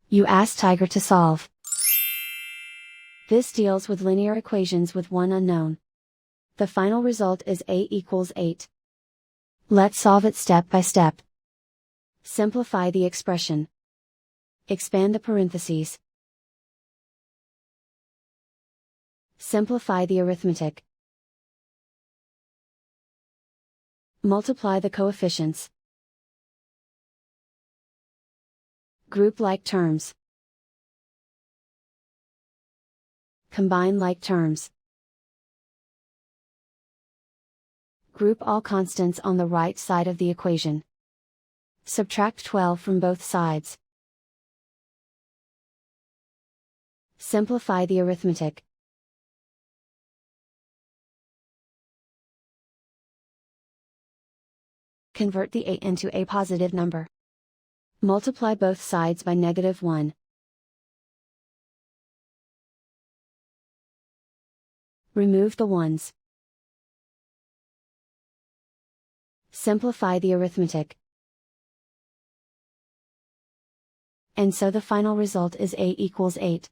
You ask Tiger to solve. This deals with linear equations with one unknown. The final result is a equals 8. Let's solve it step by step. Simplify the expression. Expand the parentheses. Simplify the arithmetic. Multiply the coefficients. Group like terms. Combine like terms. Group all constants on the right side of the equation. Subtract 12 from both sides. Simplify the arithmetic. Convert the 8 into a positive number. Multiply both sides by -1. Remove the ones. Simplify the arithmetic. And so the final result is a equals 8.